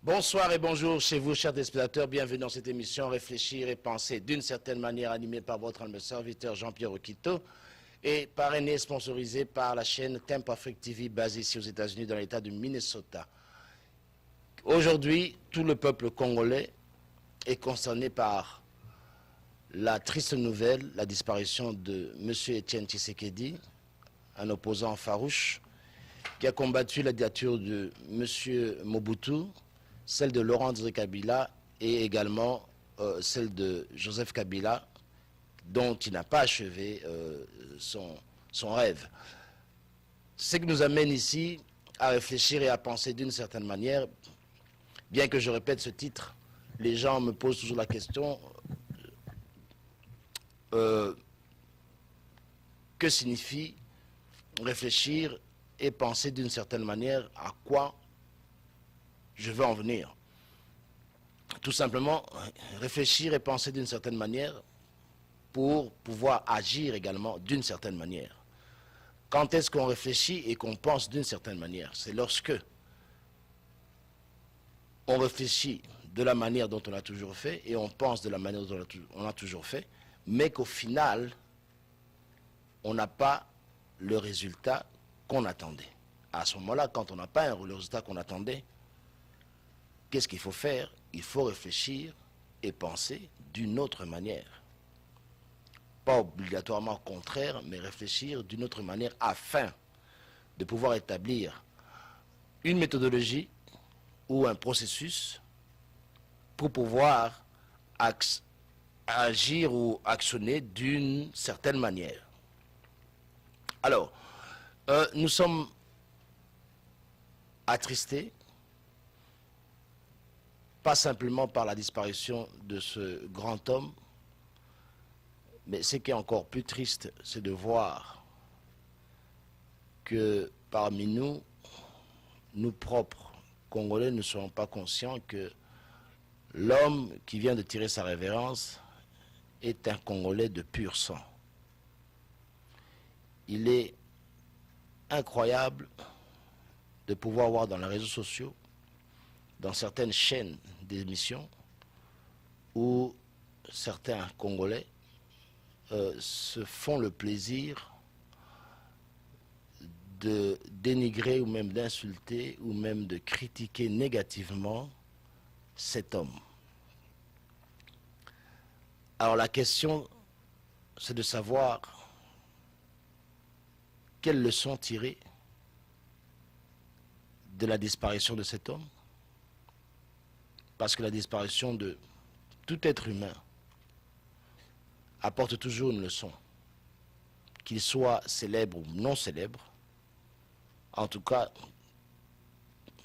Bonsoir et bonjour chez vous, chers téléspectateurs. Bienvenue dans cette émission Réfléchir et penser d'une certaine manière, animée par votre humble serviteur Jean-Pierre Okito et parrainée et sponsorisée par la chaîne Tempo Afrique TV basée ici aux États-Unis dans l'État du Minnesota. Aujourd'hui, tout le peuple congolais est concerné par la triste nouvelle, la disparition de M. Etienne Tshisekedi, un opposant farouche qui a combattu la dictature de M. Mobutu, celle de Laurent Kabila et également celle de Joseph Kabila, dont il n'a pas achevé son rêve. Ce qui nous amène ici à réfléchir et à penser d'une certaine manière, bien que je répète ce titre, les gens me posent toujours la question, que signifie réfléchir et penser d'une certaine manière à quoi je veux en venir. Tout simplement, réfléchir et penser d'une certaine manière pour pouvoir agir également d'une certaine manière. Quand est-ce qu'on réfléchit et qu'on pense d'une certaine manière? C'est lorsque on réfléchit de la manière dont on a toujours fait et on pense de la manière dont on a toujours fait, mais qu'au final, on n'a pas le résultat qu'on attendait. À ce moment-là, quand on n'a pas le résultat qu'on attendait, qu'est-ce qu'il faut faire? Il faut réfléchir et penser d'une autre manière. Pas obligatoirement contraire, mais réfléchir d'une autre manière afin de pouvoir établir une méthodologie ou un processus pour pouvoir agir ou actionner d'une certaine manière. Alors, nous sommes attristés, pas simplement par la disparition de ce grand homme, mais ce qui est encore plus triste, c'est de voir que parmi nous, nous propres Congolais, ne sommes pas conscients que l'homme qui vient de tirer sa révérence est un Congolais de pur sang. Il est incroyable de pouvoir voir dans les réseaux sociaux, dans certaines chaînes d'émissions, où certains Congolais se font le plaisir de dénigrer ou même d'insulter ou même de critiquer négativement cet homme. Alors la question, c'est de savoir quelles leçons tirer de la disparition de cet homme. Parce que la disparition de tout être humain apporte toujours une leçon, qu'il soit célèbre ou non célèbre. En tout cas,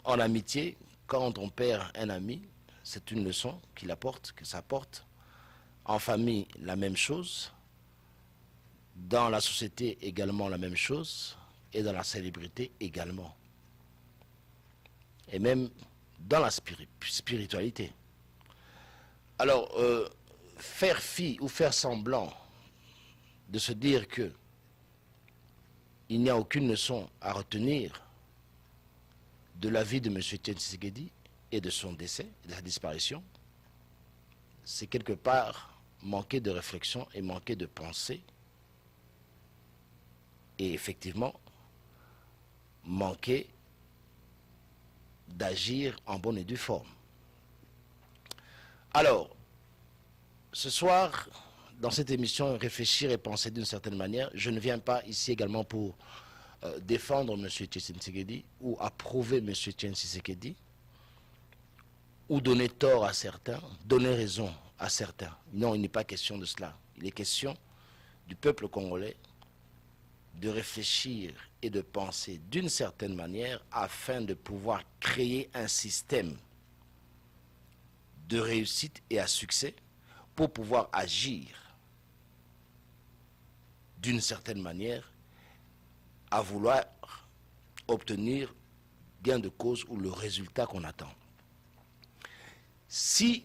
en amitié, quand on perd un ami, c'est une leçon qu'il apporte, que ça apporte. En famille, la même chose. Dans la société, également la même chose. Et dans la célébrité, également. Et même dans la spiritualité. Alors, faire fi ou faire semblant de se dire que il n'y a aucune leçon à retenir de la vie de M. Etienne Tshisekedi et de son décès, de sa disparition, c'est quelque part manquer de réflexion et manquer de pensée et effectivement manquer d'agir en bonne et due forme. Alors, ce soir, dans cette émission Réfléchir et penser d'une certaine manière, je ne viens pas ici également pour défendre M. Etienne Tshisekedi ou approuver M. Etienne Tshisekedi ou donner tort à certains, donner raison à certains. Non, il n'est pas question de cela. Il est question du peuple congolais de réfléchir et de penser d'une certaine manière afin de pouvoir créer un système de réussite et à succès pour pouvoir agir d'une certaine manière à vouloir obtenir gain de cause ou le résultat qu'on attend. Si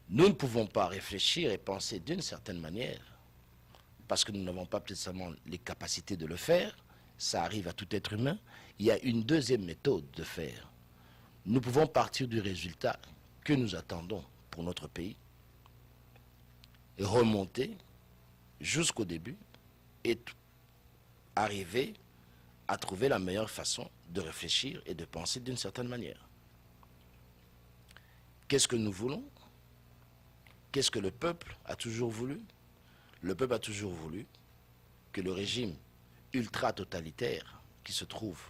nous ne pouvons pas réfléchir et penser d'une certaine manière, parce que nous n'avons pas peut-être seulement les capacités de le faire, ça arrive à tout être humain, il y a une deuxième méthode de faire. nous pouvons partir du résultat que nous attendons pour notre pays et remonter jusqu'au début et arriver à trouver la meilleure façon de réfléchir et de penser d'une certaine manière. Qu'est-ce que nous voulons? Qu'est-ce que le peuple a toujours voulu? Le peuple a toujours voulu que le régime ultra-totalitaire qui se trouve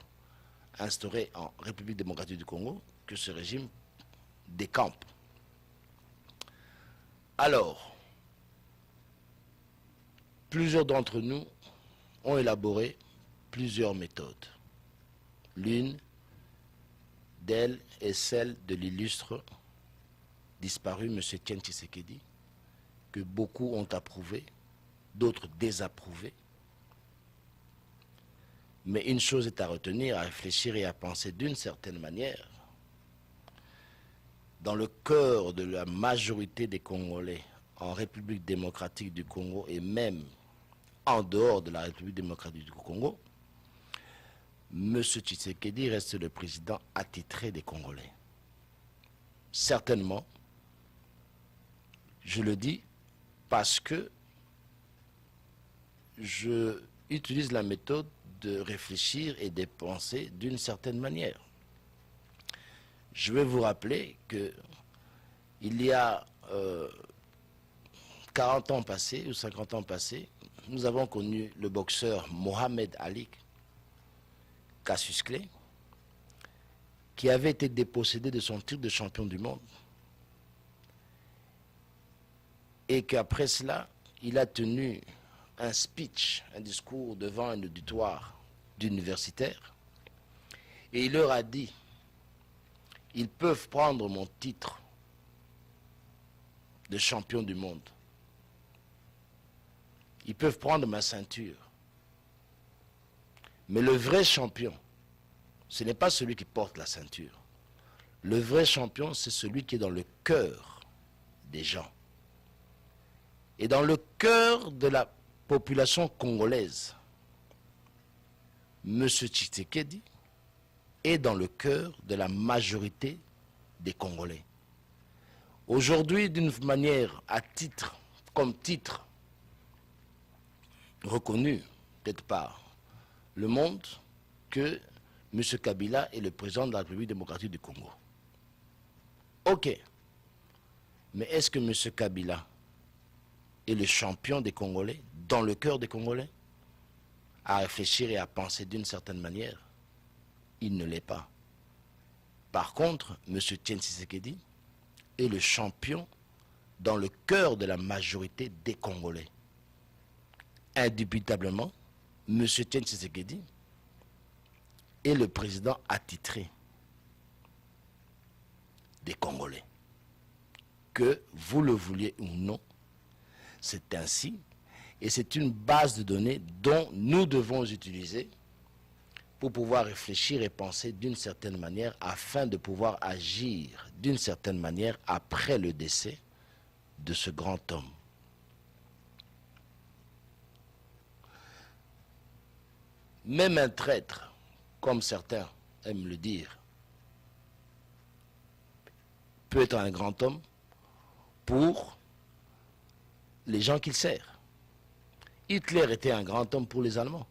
instauré en République démocratique du Congo, que ce régime décampe. Alors, plusieurs d'entre nous ont élaboré plusieurs méthodes. L'une d'elles est celle de l'illustre disparu M. Etienne Tshisekedi, que beaucoup ont approuvé, d'autres désapprouvé. Mais une chose est à retenir, à réfléchir et à penser d'une certaine manière. Dans le cœur de la majorité des Congolais en République démocratique du Congo et même en dehors de la République démocratique du Congo, M. Tshisekedi reste le président attitré des Congolais. Certainement, je le dis parce que je utilise la méthode de réfléchir et de penser d'une certaine manière. Je vais vous rappeler que il y a 40 ans passés ou 50 ans passés, nous avons connu le boxeur Mohamed Ali, Cassius Clay, qui avait été dépossédé de son titre de champion du monde. Et qu'après cela, il a tenu un speech, un discours devant un auditoire d'universitaires. Et il leur a dit, ils peuvent prendre mon titre de champion du monde. Ils peuvent prendre ma ceinture. Mais le vrai champion, ce n'est pas celui qui porte la ceinture. Le vrai champion, c'est celui qui est dans le cœur des gens. Et dans le cœur de la population congolaise, M. Tshisekedi est dans le cœur de la majorité des Congolais. Aujourd'hui, d'une manière à titre, comme titre reconnu, peut-être par le monde, que M. Kabila est le président de la République démocratique du Congo. Ok. Mais est-ce que M. Kabila est le champion des Congolais, dans le cœur des Congolais? À réfléchir et à penser d'une certaine manière, il ne l'est pas. Par contre, M. Etienne Tshisekedi est le champion dans le cœur de la majorité des Congolais. Indubitablement, M. Etienne Tshisekedi est le président attitré des Congolais. Que vous le vouliez ou non, c'est ainsi. Et c'est une base de données dont nous devons utiliser pour pouvoir réfléchir et penser d'une certaine manière afin de pouvoir agir d'une certaine manière après le décès de ce grand homme. Même un traître, comme certains aiment le dire, peut être un grand homme pour les gens qu'il sert. Hitler était un grand homme pour les Allemands.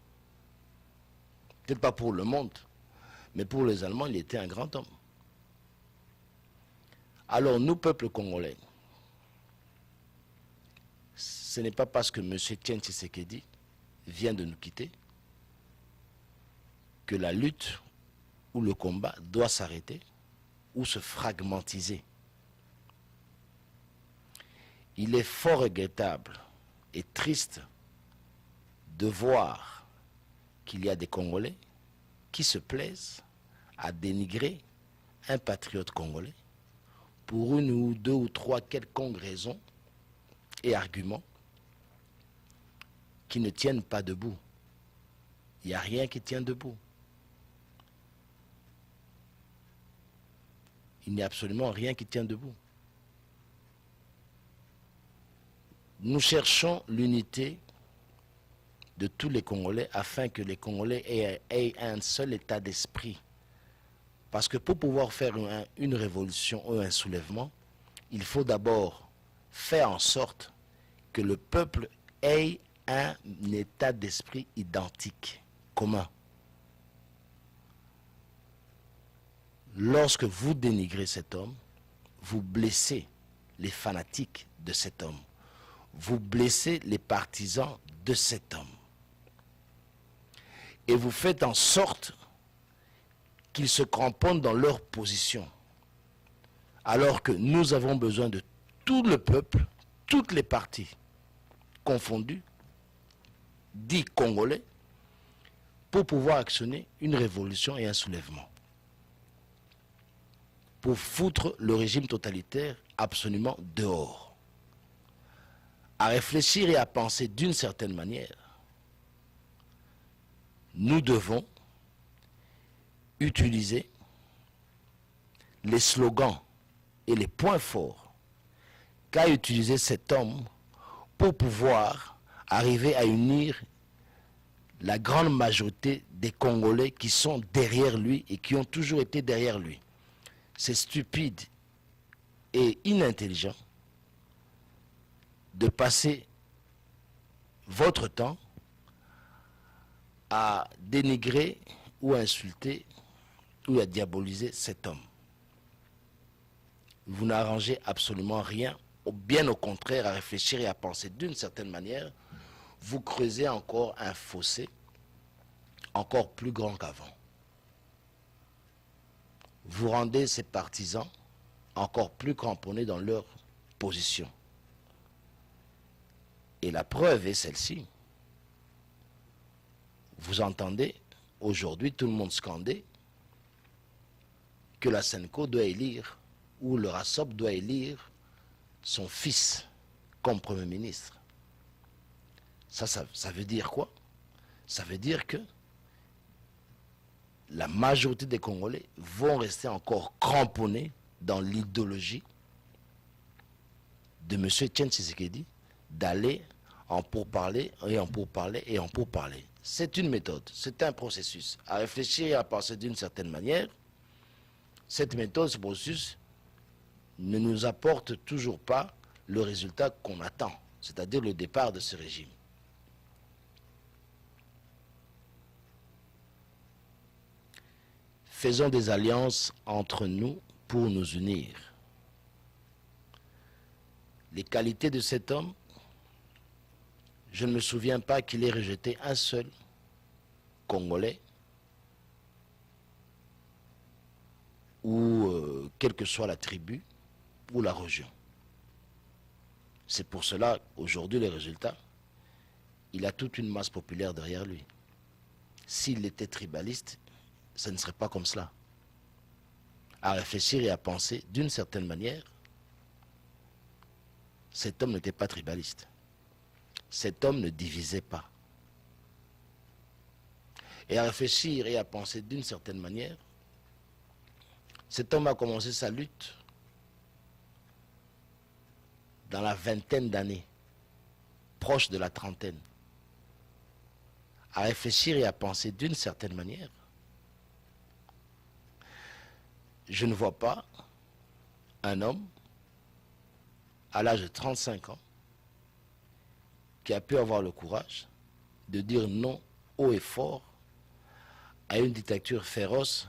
Peut-être pas pour le monde, mais pour les Allemands, il était un grand homme. Alors nous, peuple congolais, ce n'est pas parce que M. Etienne Tshisekedi vient de nous quitter que la lutte ou le combat doit s'arrêter ou se fragmentiser. Il est fort regrettable et triste de voir qu'il y a des Congolais qui se plaisent à dénigrer un patriote congolais pour une ou deux ou trois quelconques raisons et arguments qui ne tiennent pas debout. Il n'y a rien qui tient debout. Il n'y a absolument rien qui tient debout. Nous cherchons l'unité de tous les Congolais afin que les Congolais aient un seul état d'esprit Parce que pour pouvoir faire une révolution ou un soulèvement, il faut d'abord faire en sorte que le peuple ait un état d'esprit identique, commun. Lorsque vous dénigrez cet homme, vous blessez les fanatiques de cet homme. Vous blessez les partisans de cet homme. Et vous faites en sorte qu'ils se cramponnent dans leur position. Alors que nous avons besoin de tout le peuple, toutes les parties confondues, dits congolais, pour pouvoir actionner une révolution et un soulèvement. Pour foutre le régime totalitaire absolument dehors. À réfléchir et à penser d'une certaine manière, nous devons utiliser les slogans et les points forts qu'a utilisé cet homme pour pouvoir arriver à unir la grande majorité des Congolais qui sont derrière lui et qui ont toujours été derrière lui. C'est stupide et inintelligent de passer votre temps à dénigrer ou à insulter ou à diaboliser cet homme. Vous n'arrangez absolument rien, bien au contraire, à réfléchir et à penser d'une certaine manière, vous creusez encore un fossé encore plus grand qu'avant. Vous rendez ces partisans encore plus cramponnés dans leur position. Et la preuve est celle-ci. Vous entendez aujourd'hui tout le monde scander que la Senko doit élire, ou le RASOP doit élire son fils comme Premier ministre. Ça veut dire quoi? Ça veut dire que la majorité des Congolais vont rester encore cramponnés dans l'idéologie de M. Etienne Tshisekedi d'aller en pourparler et en pourparler et en pourparler. C'est une méthode, c'est un processus. À réfléchir et à penser d'une certaine manière, cette méthode, ce processus, ne nous apporte toujours pas le résultat qu'on attend, c'est-à-dire le départ de ce régime. Faisons des alliances entre nous pour nous unir. Les qualités de cet homme, je ne me souviens pas qu'il ait rejeté un seul Congolais ou quelle que soit la tribu ou la région. C'est pour cela, aujourd'hui, les résultats, il a toute une masse populaire derrière lui. S'il était tribaliste, ce ne serait pas comme cela. À réfléchir et à penser d'une certaine manière, cet homme n'était pas tribaliste. Cet homme ne divisait pas. Et à réfléchir et à penser d'une certaine manière, cet homme a commencé sa lutte dans la vingtaine d'années, proche de la trentaine. À réfléchir et à penser d'une certaine manière, je ne vois pas un homme à l'âge de 35 ans qui a pu avoir le courage de dire non haut et fort à une dictature féroce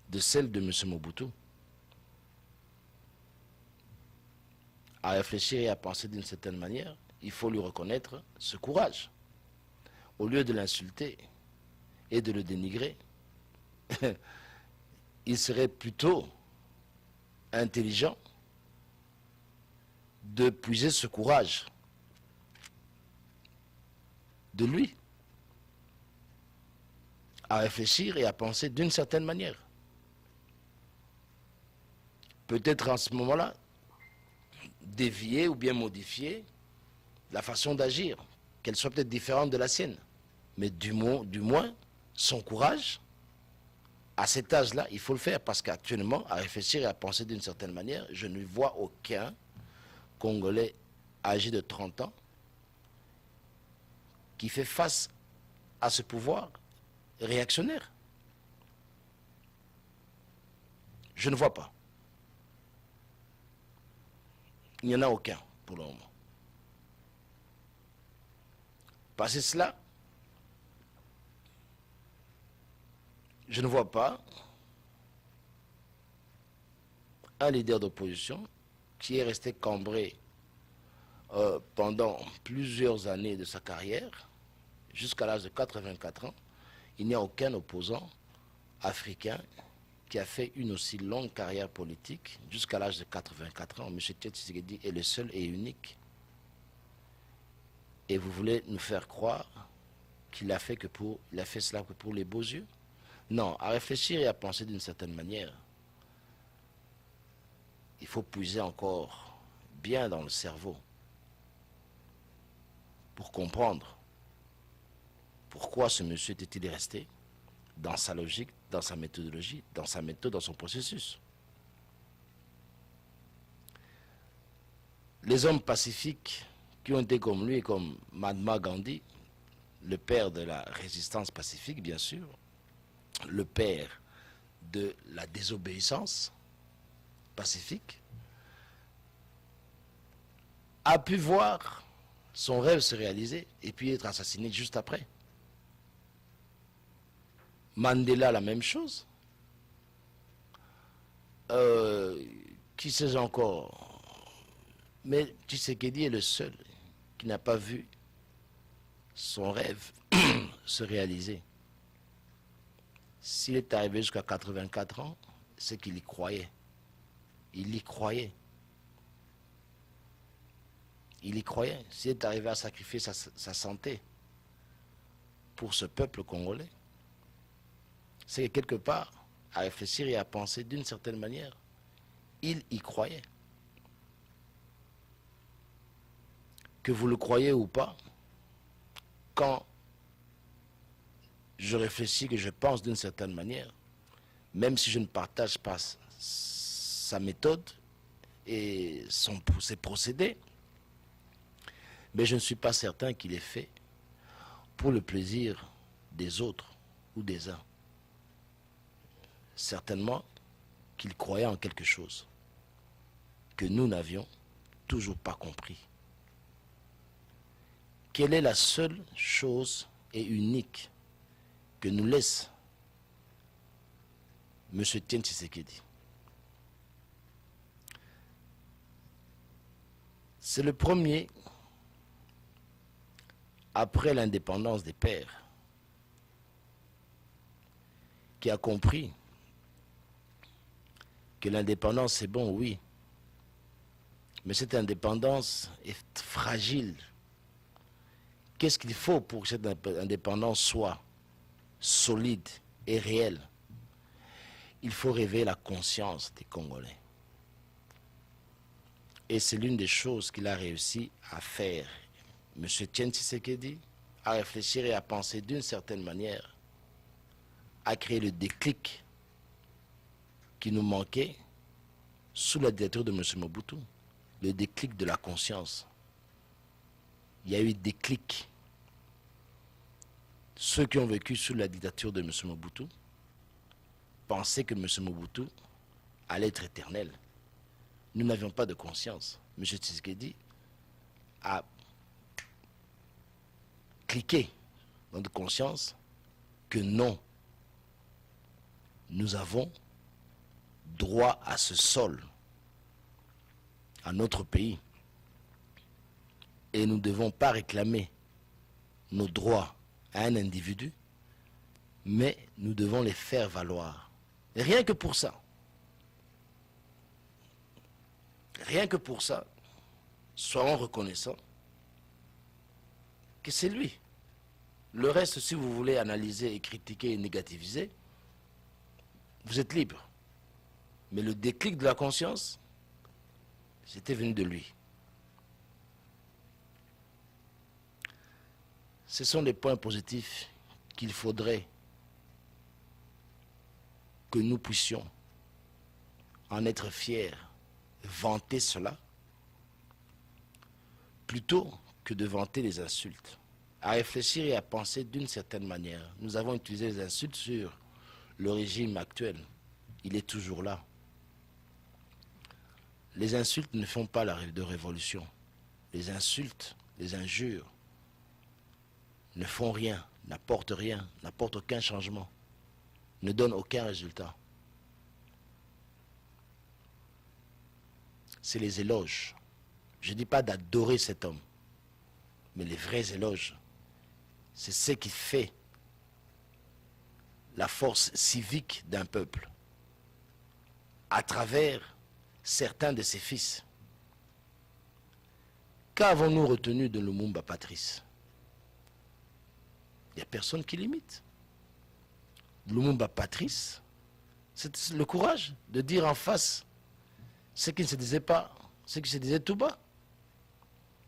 de celle de M. Mobutu. À réfléchir et à penser d'une certaine manière, il faut lui reconnaître ce courage. Au lieu de l'insulter et de le dénigrer, il serait plutôt intelligent de puiser ce courage de lui à réfléchir et à penser d'une certaine manière. Peut-être en ce moment-là, dévier ou bien modifier la façon d'agir, qu'elle soit peut-être différente de la sienne. Mais du moins, son courage, à cet âge-là, il faut le faire, parce qu'actuellement, à réfléchir et à penser d'une certaine manière, je ne vois aucun Congolais âgé de 30 ans qui fait face à ce pouvoir réactionnaire. Je ne vois pas. Il n'y en a aucun pour le moment. Passé cela, je ne vois pas un leader d'opposition qui est resté cambré pendant plusieurs années de sa carrière, jusqu'à l'âge de 84 ans. Il n'y a aucun opposant africain qui a fait une aussi longue carrière politique jusqu'à l'âge de 84 ans. M. Tshisekedi est le seul et unique. Et vous voulez nous faire croire qu'il a fait cela que pour les beaux yeux? Non, à réfléchir et à penser d'une certaine manière. Il faut puiser encore bien dans le cerveau pour comprendre pourquoi ce monsieur était-il resté dans sa logique, dans sa méthodologie, dans sa méthode, dans son processus. Les hommes pacifiques qui ont été comme lui, comme Mahatma Gandhi, le père de la résistance pacifique, bien sûr, le père de la désobéissance pacifique, a pu voir son rêve se réaliser et puis être assassiné juste après. Mandela, la même chose. Qui sait encore? Mais Tshisekedi est le seul qui n'a pas vu son rêve se réaliser. S'il est arrivé jusqu'à 84 ans, c'est qu'il y croyait. Il y croyait. Il y croyait. S'il est arrivé à sacrifier sa santé pour ce peuple congolais, c'est que quelque part, à réfléchir et à penser d'une certaine manière, il y croyait. Que vous le croyez ou pas, quand je réfléchis, que je pense d'une certaine manière, même si je ne partage pas sa méthode et ses procédés, mais je ne suis pas certain qu'il est fait pour le plaisir des autres ou des uns. Certainement qu'il croyait en quelque chose que nous n'avions toujours pas compris. Quelle est la seule chose et unique que nous laisse M. Etienne Tshisekedi? C'est le premier, après l'indépendance des pères, qui a compris que l'indépendance c'est bon, oui, mais cette indépendance est fragile. Qu'est-ce qu'il faut pour que cette indépendance soit solide et réelle? Il faut réveiller la conscience des Congolais. Et c'est l'une des choses qu'il a réussi à faire. M. Etienne Tshisekedi, à réfléchir et à penser d'une certaine manière, à créer le déclic qui nous manquait sous la dictature de M. Mobutu, le déclic de la conscience. Il y a eu des déclics. Ceux qui ont vécu sous la dictature de M. Mobutu pensaient que M. Mobutu allait être éternel. Nous n'avions pas de conscience. M. Tshisekedi a cliqué dans notre conscience que non, nous avons droit à ce sol, à notre pays. Et nous ne devons pas réclamer nos droits à un individu, mais nous devons les faire valoir. Et rien que pour ça, soyons reconnaissants que c'est lui. Le reste, si vous voulez analyser et critiquer et négativiser, vous êtes libre. Mais le déclic de la conscience, c'était venu de lui. Ce sont des points positifs qu'il faudrait que nous puissions en être fiers, vanter cela, plutôt que de vanter les insultes. À réfléchir et à penser d'une certaine manière. Nous avons utilisé les insultes sur le régime actuel. Il est toujours là. Les insultes ne font pas de révolution. Les insultes, les injures ne font rien, n'apportent rien, n'apportent aucun changement, ne donnent aucun résultat. C'est les éloges. Je ne dis pas d'adorer cet homme, mais les vrais éloges, c'est ce qui fait la force civique d'un peuple à travers certains de ses fils. Qu'avons-nous retenu de Lumumba Patrice? Il n'y a personne qui l'imite. Lumumba Patrice, c'est le courage de dire en face ce qui ne se disait pas, ce qui se disait tout bas.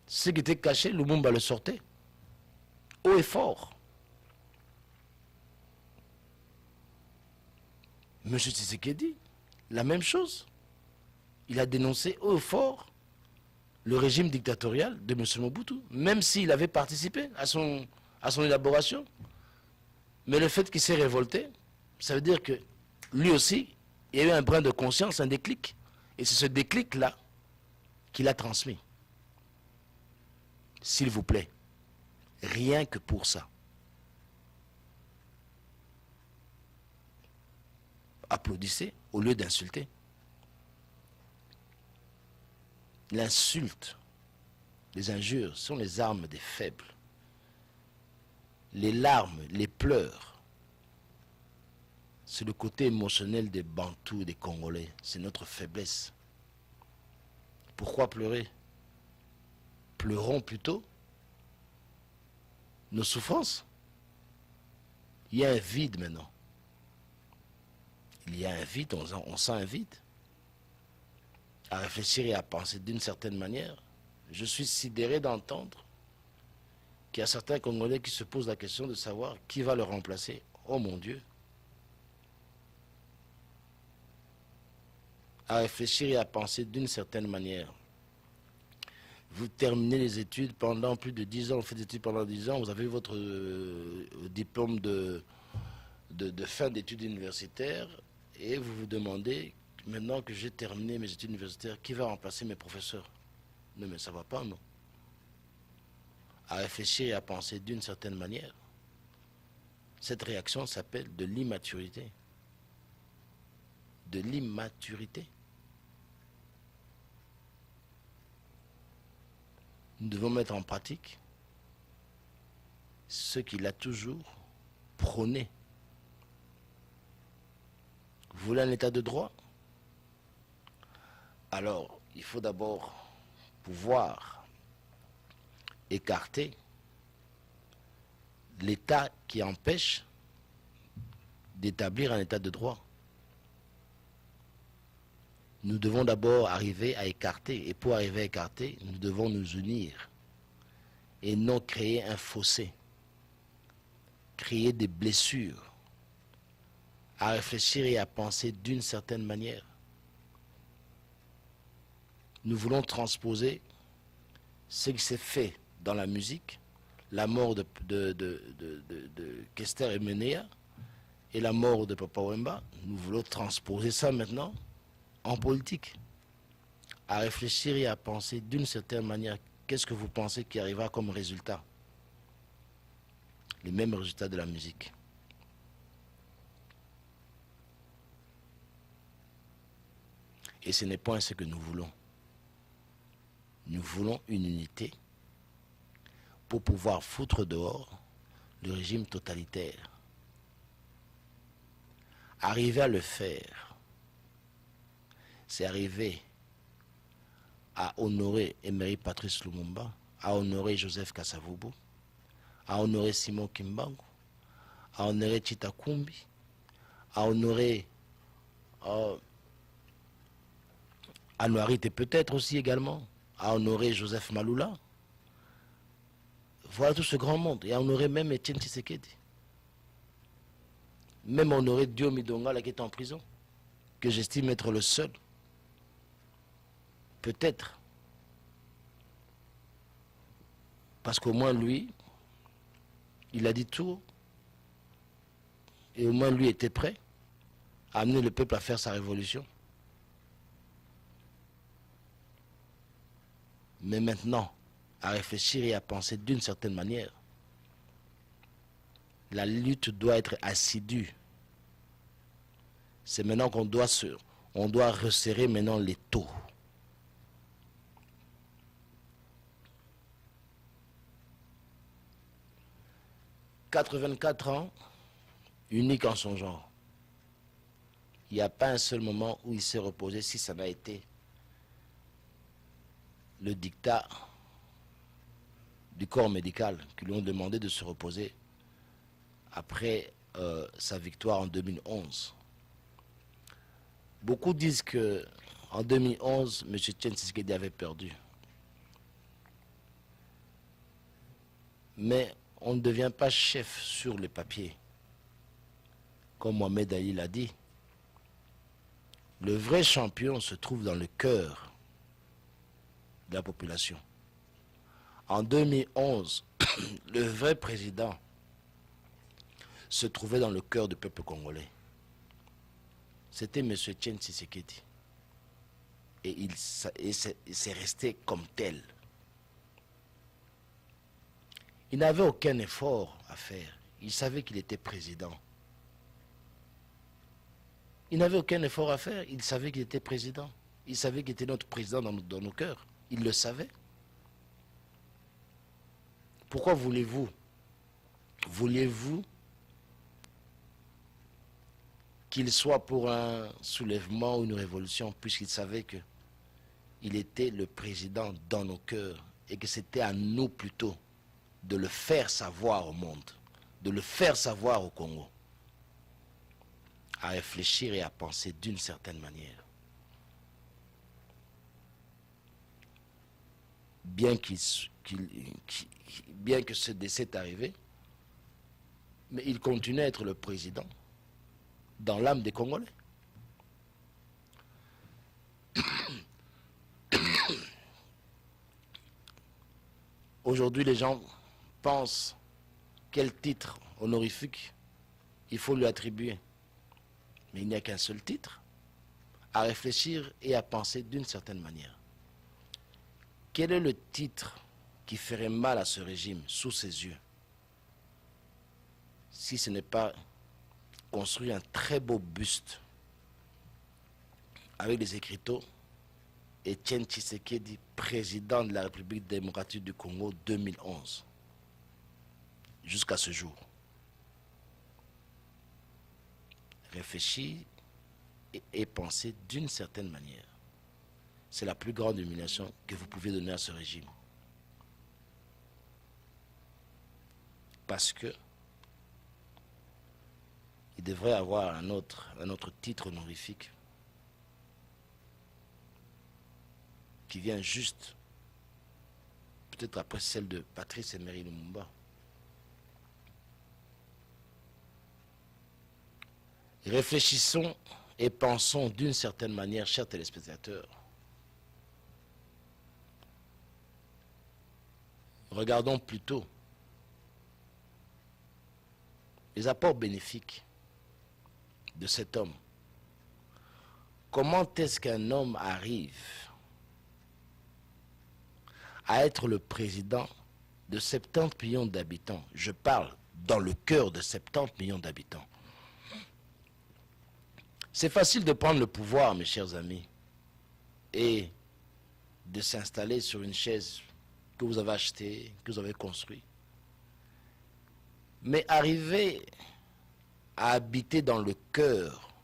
Ce qui était caché, Lumumba le sortait. Haut et fort. M. Tshisekedi, la même chose. Il a dénoncé haut et fort le régime dictatorial de M. Mobutu, même s'il avait participé à son élaboration. Mais le fait qu'il s'est révolté, ça veut dire que lui aussi, il y a eu un brin de conscience, un déclic. Et c'est ce déclic-là qu'il a transmis. S'il vous plaît, rien que pour ça. Applaudissez au lieu d'insulter. L'insulte, les injures sont les armes des faibles. Les larmes, les pleurs, c'est le côté émotionnel des Bantous et des Congolais. C'est notre faiblesse. Pourquoi pleurer? Pleurons plutôt nos souffrances. Il y a un vide maintenant. Il y a un vide, on sent un vide. À réfléchir et à penser d'une certaine manière. Je suis sidéré d'entendre qu'il y a certains Congolais qui se posent la question de savoir qui va le remplacer. Oh mon Dieu! À réfléchir et à penser d'une certaine manière. Vous terminez les études pendant plus de 10 ans, vous faites des études pendant 10 ans, vous avez votre diplôme de fin d'études universitaires et vous vous demandez, maintenant que j'ai terminé mes études universitaires, qui va remplacer mes professeurs? Non mais ça ne va pas, non. À réfléchir et à penser d'une certaine manière. Cette réaction s'appelle de l'immaturité. De l'immaturité. Nous devons mettre en pratique ce qu'il a toujours prôné. Vous voulez un état de droit? Alors, il faut d'abord pouvoir écarter l'état qui empêche d'établir un état de droit. Nous devons d'abord arriver à écarter, et pour arriver à écarter, nous devons nous unir et non créer un fossé, créer des blessures, à réfléchir et à penser d'une certaine manière. Nous voulons transposer ce qui s'est fait dans la musique, la mort de Kester Emenea et la mort de Papa Wemba. Nous voulons transposer ça maintenant en politique, à réfléchir et à penser d'une certaine manière. Qu'est-ce que vous pensez qui arrivera comme résultat? Les mêmes résultats de la musique. Et ce n'est pas ce que nous voulons. Nous voulons une unité pour pouvoir foutre dehors le régime totalitaire. Arriver à le faire, c'est arriver à honorer Emery Patrice Lumumba, à honorer Joseph Kasavubu, à honorer Simon Kimbangu, à honorer Tshita Kumbi, à honorer Anouarite peut-être aussi également, à honorer Joseph Maloula. Voilà tout ce grand monde. Et à honorer même Etienne Tshisekedi. Même honorer Diomi Dongala qui est en prison, que j'estime être le seul. Peut-être. Parce qu'au moins lui, il a dit tout. Et au moins lui était prêt à amener le peuple à faire sa révolution. mais maintenant à réfléchir et à penser d'une certaine manière. La lutte doit être assidue. C'est maintenant qu'on doit resserrer maintenant les taux. « 84 ans, unique en son genre. Il n'y a pas un seul moment où il s'est reposé si ça n'a été le dictat du corps médical qui lui ont demandé de se reposer après sa victoire en 2011. Beaucoup disent qu'en 2011, M. Etienne Tshisekedi avait perdu. Mais on ne devient pas chef sur les papiers. Comme Mohamed Ali l'a dit, le vrai champion se trouve dans le cœur de la population. En 2011, le vrai président se trouvait dans le cœur du peuple congolais. C'était M. Etienne Tshisekedi. Et c'est resté comme tel. Il n'avait aucun effort à faire. Il savait qu'il était président. Il n'avait aucun effort à faire. Il savait qu'il était président. Il savait qu'il était notre président dans nos cœurs. Il le savait. Pourquoi vouliez-vous qu'il soit pour un soulèvement ou une révolution, puisqu'il savait qu'il était le président dans nos cœurs et que c'était à nous plutôt de le faire savoir au monde, de le faire savoir au Congo, à réfléchir et à penser d'une certaine manière. Bien que ce décès est arrivé, mais il continue à être le président dans l'âme des Congolais. Aujourd'hui, les gens pensent quel titre honorifique il faut lui attribuer. Mais il n'y a qu'un seul titre, à réfléchir et à penser d'une certaine manière. Quel est le titre qui ferait mal à ce régime sous ses yeux, si ce n'est pas construire un très beau buste avec des écriteaux Etienne Tshisekedi, président de la République démocratique du Congo 2011, jusqu'à ce jour. Réfléchir et penser d'une certaine manière. C'est la plus grande humiliation que vous pouvez donner à ce régime. Parce que il devrait avoir un autre titre honorifique qui vient juste, peut-être après celle de Patrice Emery Lumumba. Réfléchissons et pensons d'une certaine manière, chers téléspectateurs. Regardons plutôt les apports bénéfiques de cet homme. Comment est-ce qu'un homme arrive à être le président de 70 millions d'habitants? Je parle dans le cœur de 70 millions d'habitants. C'est facile de prendre le pouvoir, mes chers amis, et de s'installer sur une chaise que vous avez achetée, que vous avez construite. Mais arriver à habiter dans le cœur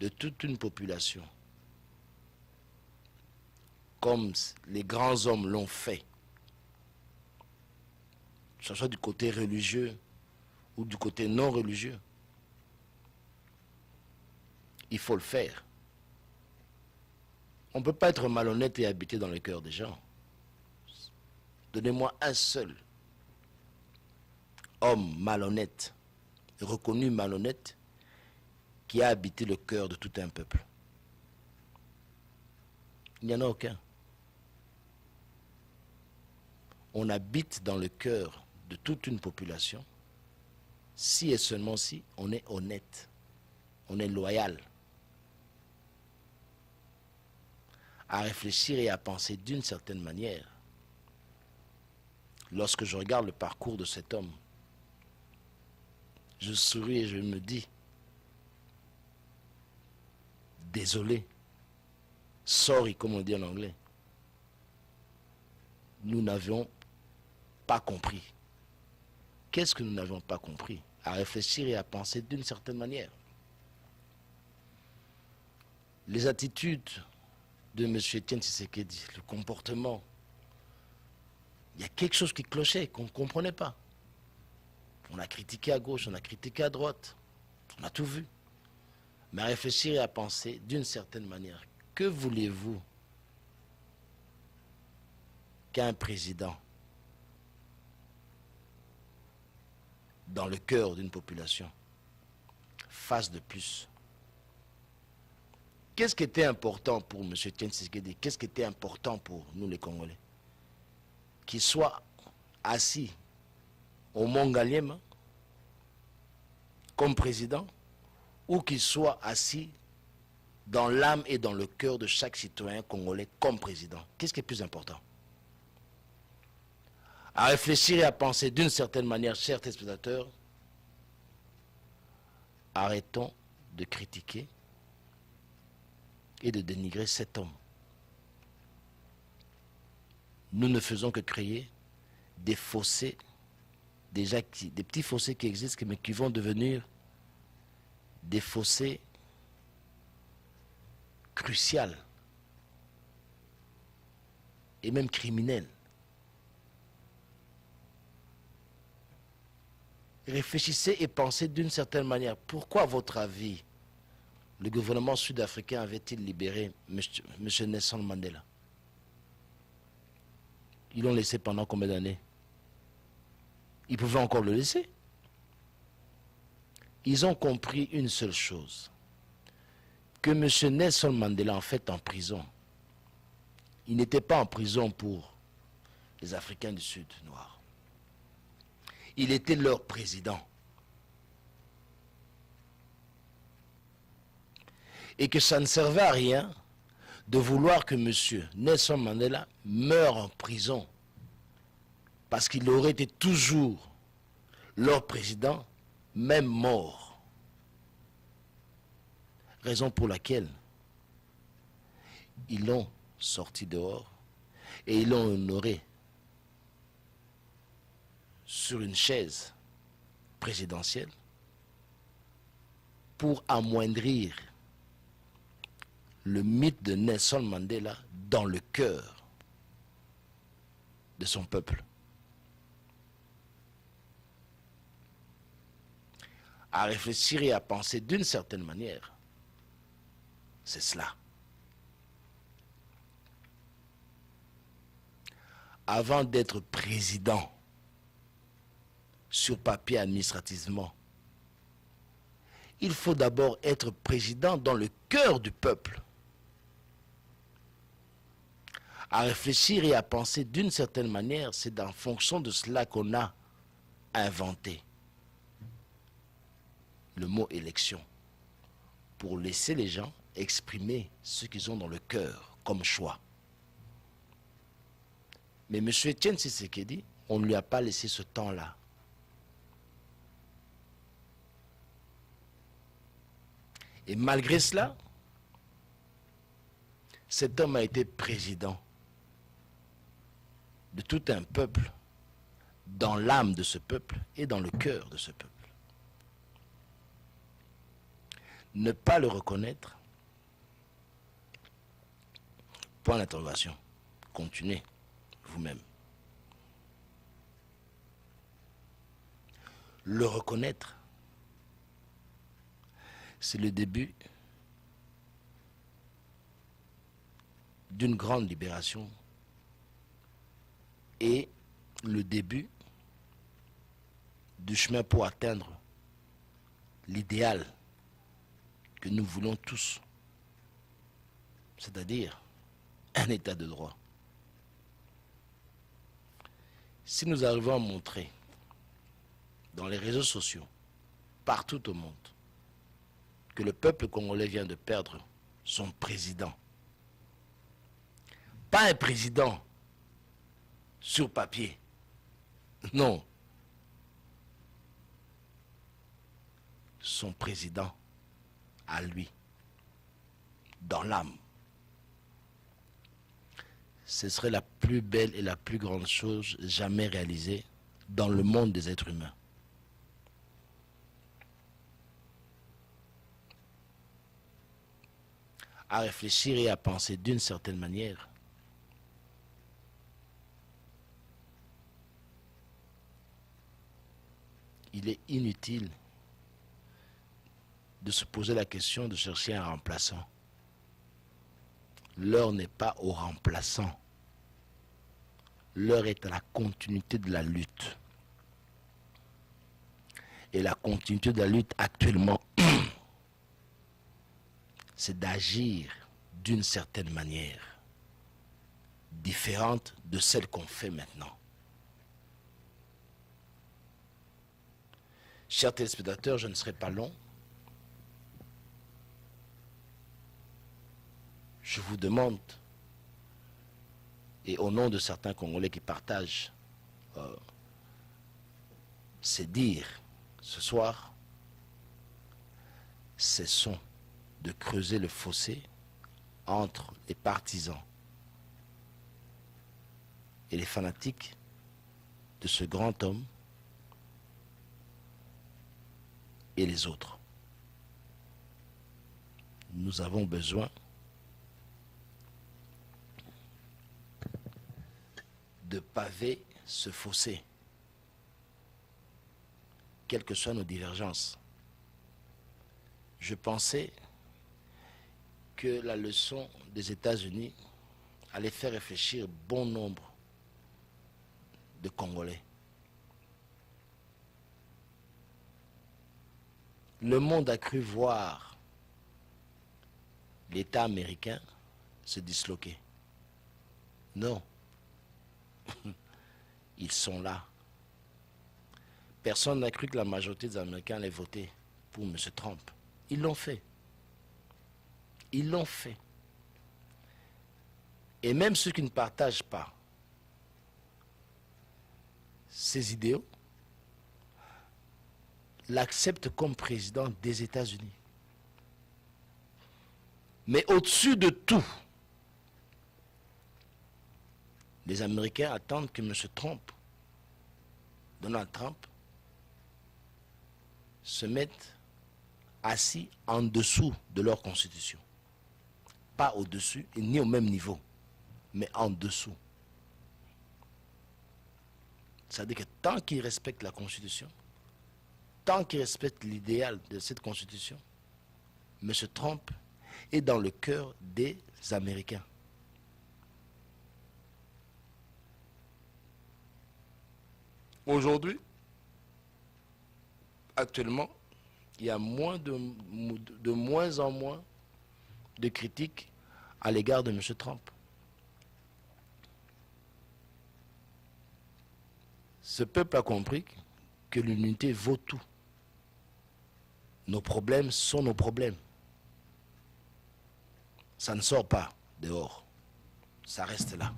de toute une population, comme les grands hommes l'ont fait, que ce soit du côté religieux ou du côté non religieux, il faut le faire. On ne peut pas être malhonnête et habiter dans le cœur des gens. Donnez-moi un seul homme malhonnête, reconnu malhonnête, qui a habité le cœur de tout un peuple. Il n'y en a aucun. On habite dans le cœur de toute une population si et seulement si on est honnête, on est loyal. à réfléchir et à penser d'une certaine manière. Lorsque je regarde le parcours de cet homme, je souris et je me dis, désolé, sorry comme on dit en anglais, nous n'avions pas compris. Qu'est-ce que nous n'avions pas compris? À réfléchir et à penser d'une certaine manière. Les attitudes de M. Etienne Tshisekedi, le comportement, il y a quelque chose qui clochait, qu'on ne comprenait pas. On a critiqué à gauche, on a critiqué à droite, on a tout vu. Mais à réfléchir et à penser d'une certaine manière. Que voulez-vous qu'un président, dans le cœur d'une population, fasse de plus? Qu'est-ce qui était important pour M. Etienne Tshisekedi? Qu'est-ce qui était important pour nous les Congolais? Qu'il soit assis au Mont Galiem comme président, ou qu'il soit assis dans l'âme et dans le cœur de chaque citoyen congolais comme président. Qu'est-ce qui est plus important? À réfléchir et à penser d'une certaine manière, chers téléspectateurs, arrêtons de critiquer et de dénigrer cet homme. Nous ne faisons que créer des fossés, des petits fossés qui existent, mais qui vont devenir des fossés cruciaux et même criminels. Réfléchissez et pensez d'une certaine manière. Pourquoi, à votre avis, le gouvernement sud-africain avait-il libéré M. Nelson Mandela? Ils l'ont laissé pendant combien d'années? Ils pouvaient encore le laisser. Ils ont compris une seule chose, que M. Nelson Mandela, en fait, en prison, il n'était pas en prison pour les Africains du Sud noirs. Il était leur président. Et que ça ne servait à rien de vouloir que M. Nelson Mandela meure en prison, parce qu'il aurait été toujours leur président, même mort. Raison pour laquelle ils l'ont sorti dehors et ils l'ont honoré sur une chaise présidentielle pour amoindrir le mythe de Nelson Mandela dans le cœur de son peuple. À réfléchir et à penser d'une certaine manière, c'est cela. Avant d'être président sur papier administrativement, il faut d'abord être président dans le cœur du peuple. À réfléchir et à penser d'une certaine manière, c'est en fonction de cela qu'on a inventé le mot élection, pour laisser les gens exprimer ce qu'ils ont dans le cœur comme choix. Mais M. Etienne Tshisekedi, on ne lui a pas laissé ce temps-là. Et malgré cela, cet homme a été président de tout un peuple, dans l'âme de ce peuple et dans le cœur de ce peuple. Ne pas le reconnaître, point d'interrogation. Continuez vous-même. Le reconnaître, c'est le début d'une grande libération et le début du chemin pour atteindre l'idéal que nous voulons tous, c'est-à-dire un état de droit. Si nous arrivons à montrer dans les réseaux sociaux, partout au monde, que le peuple congolais vient de perdre son président, Pas un président sur papier. Non. Son président à lui, dans l'âme. Ce serait la plus belle et la plus grande chose jamais réalisée dans le monde des êtres humains. À réfléchir et à penser d'une certaine manière, il est inutile de se poser la question de chercher un remplaçant. L'heure n'est pas au remplaçant. L'heure est à la continuité de la lutte. Et la continuité de la lutte actuellement, c'est d'agir d'une certaine manière, différente de celle qu'on fait maintenant. Chers téléspectateurs, je ne serai pas long. Je vous demande, et au nom de certains Congolais qui partagent ces dires ce soir, cessons de creuser le fossé entre les partisans et les fanatiques de ce grand homme et les autres. Nous avons besoin de paver ce fossé, quelles que soient nos divergences. Je pensais que la leçon des États-Unis allait faire réfléchir bon nombre de Congolais. Le monde a cru voir l'État américain se disloquer. Non. Ils sont là. Personne n'a cru que la majorité des Américains allaient voter pour M. Trump. Ils l'ont fait. Ils l'ont fait. Et même ceux qui ne partagent pas ces idéaux l'acceptent comme président des États-Unis. Mais au-dessus de tout, les Américains attendent que M. Trump, Donald Trump, se mette assis en dessous de leur constitution. Pas au-dessus, ni au même niveau, mais en dessous. C'est-à-dire que tant qu'ils respectent la constitution, tant qu'ils respectent l'idéal de cette constitution, M. Trump est dans le cœur des Américains. Aujourd'hui, actuellement, il y a de moins en moins de critiques à l'égard de M. Trump. Ce peuple a compris que l'unité vaut tout. Nos problèmes sont nos problèmes. Ça ne sort pas dehors. Ça reste là.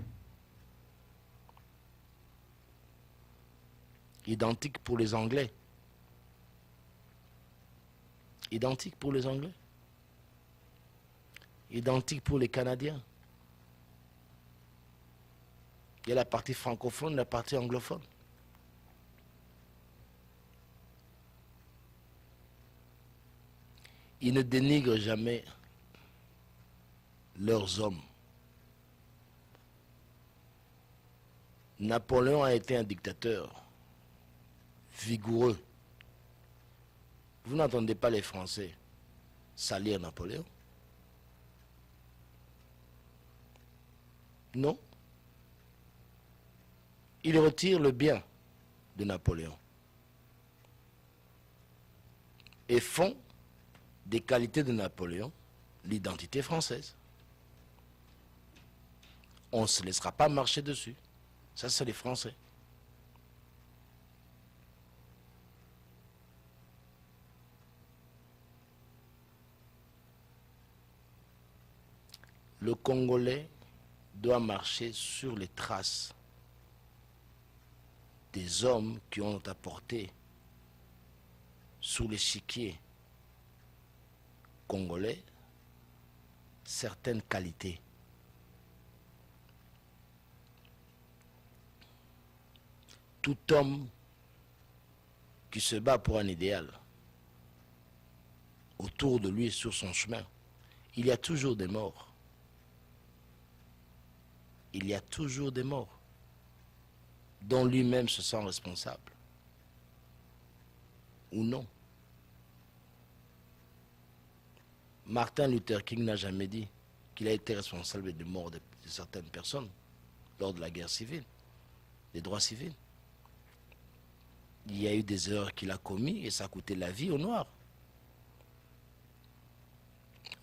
Identique pour les Anglais. Identique pour les Anglais. Identique pour les Canadiens. Il y a la partie francophone, la partie anglophone. Ils ne dénigrent jamais leurs hommes. Napoléon a été un dictateur vigoureux. Vous n'entendez pas les Français salir Napoléon? Non. Ils retirent le bien de Napoléon et font des qualités de Napoléon l'identité française. On ne se laissera pas marcher dessus. Ça, c'est les Français. Le Congolais doit marcher sur les traces des hommes qui ont apporté sous l'échiquier congolais certaines qualités. Tout homme qui se bat pour un idéal, autour de lui, sur son chemin, il y a toujours des morts. Il y a toujours des morts dont lui-même se sent responsable. Ou non. Martin Luther King n'a jamais dit qu'il a été responsable des morts de certaines personnes lors de la guerre civile, des droits civils. Il y a eu des erreurs qu'il a commises et ça a coûté la vie aux Noirs.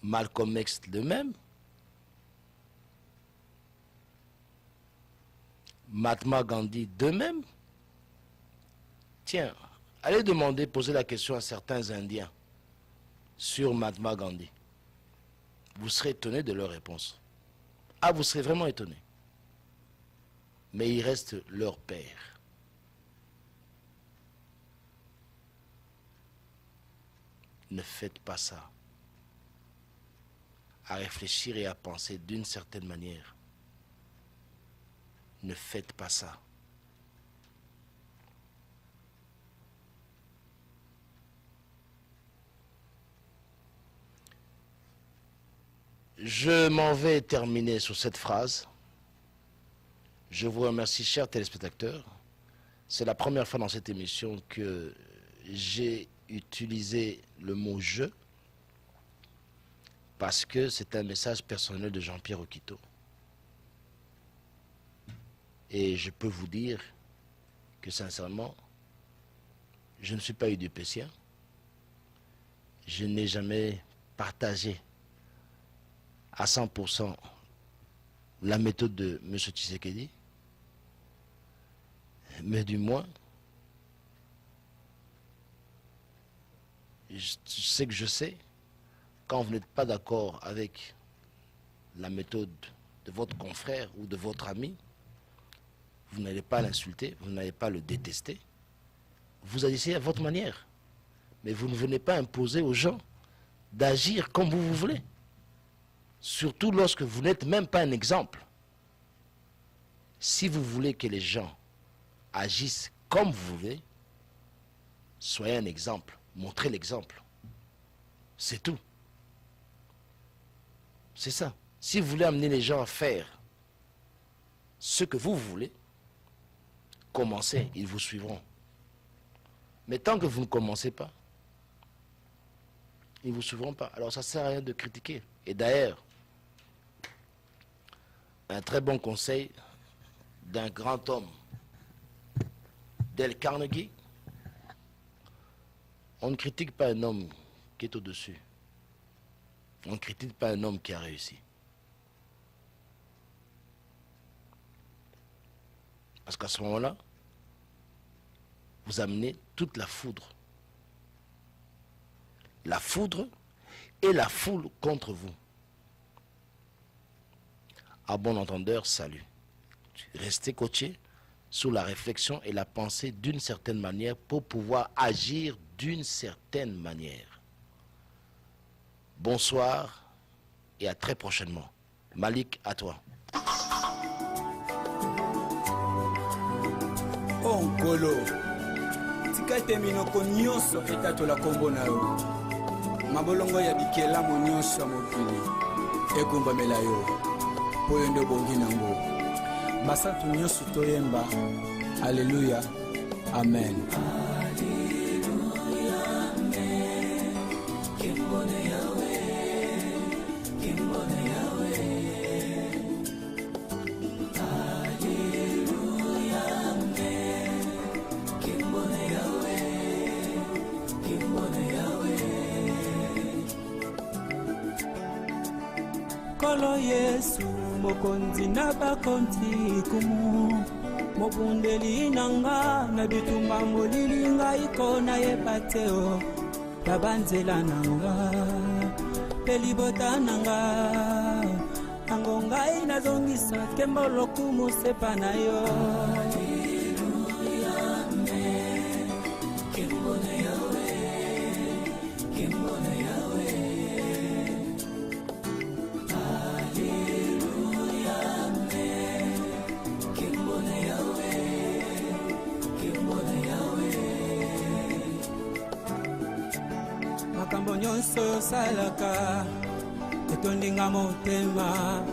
Malcolm X de même. Mahatma Gandhi de même. Tiens, allez demander, poser la question à certains Indiens sur Mahatma Gandhi. Vous serez étonné de leur réponse. Ah, vous serez vraiment étonné. Mais il reste leur père. Ne faites pas ça. À réfléchir et à penser d'une certaine manière. Ne faites pas ça. Je m'en vais terminer sur cette phrase. Je vous remercie, chers téléspectateurs. C'est la première fois dans cette émission que j'ai utilisé le mot « je » parce que c'est un message personnel de Jean-Pierre Okito. Et je peux vous dire que sincèrement, je ne suis pas udipécien. Je n'ai jamais partagé à 100% la méthode de M. Tshisekedi. Mais du moins, je sais, quand vous n'êtes pas d'accord avec la méthode de votre confrère ou de votre ami, vous n'allez pas l'insulter, vous n'allez pas le détester. Vous agissez à votre manière. Mais vous ne venez pas imposer aux gens d'agir comme vous voulez. Surtout lorsque vous n'êtes même pas un exemple. Si vous voulez que les gens agissent comme vous voulez, soyez un exemple, montrez l'exemple. C'est tout. C'est ça. Si vous voulez amener les gens à faire ce que vous voulez, commencez, ils vous suivront. Mais tant que vous ne commencez pas, ils ne vous suivront pas. Alors ça ne sert à rien de critiquer. Et d'ailleurs, un très bon conseil d'un grand homme, Dale Carnegie, on ne critique pas un homme qui est au-dessus. On ne critique pas un homme qui a réussi. Parce qu'à ce moment-là, vous amenez toute la foudre. La foudre et la foule contre vous. À bon entendeur, salut. Restez coaché sous la réflexion et la pensée d'une certaine manière pour pouvoir agir d'une certaine manière. Bonsoir et à très prochainement. Malik, à toi. Onkolo tikate minoko nyonso etatola kombo na yo mabolongo ya bikelamu nyonso ya mokili ekumbamela yo po yo nde bongi nango basantu nyonso toyemba alleluya amen. Kolo Yesu mokonzi na bakonzi kumu mobundeli nanga na bitumba molili ngai kona yepateo tabanzela nanga pelibota nanga bongo ngai nazongisa nkembo lokumu sepa na yo. Makambo nyonso yosalaka etondinga motema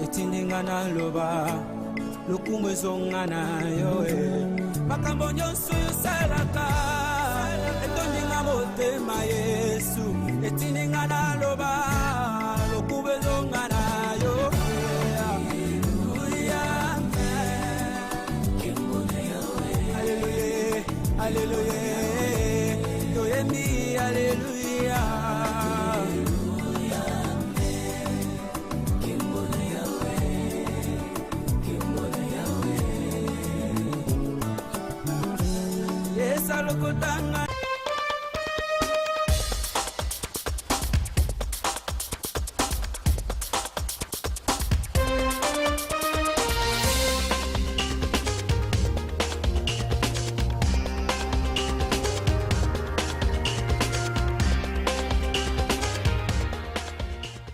etindinga na loba lokumu ezonga na yo. Makambo nyonso yosalaka etondinga motema Yesu etindinga na loba lokumu ezonga na yo. Hallelujah, hallelujah, toyembi hallelujah. Yes, I look at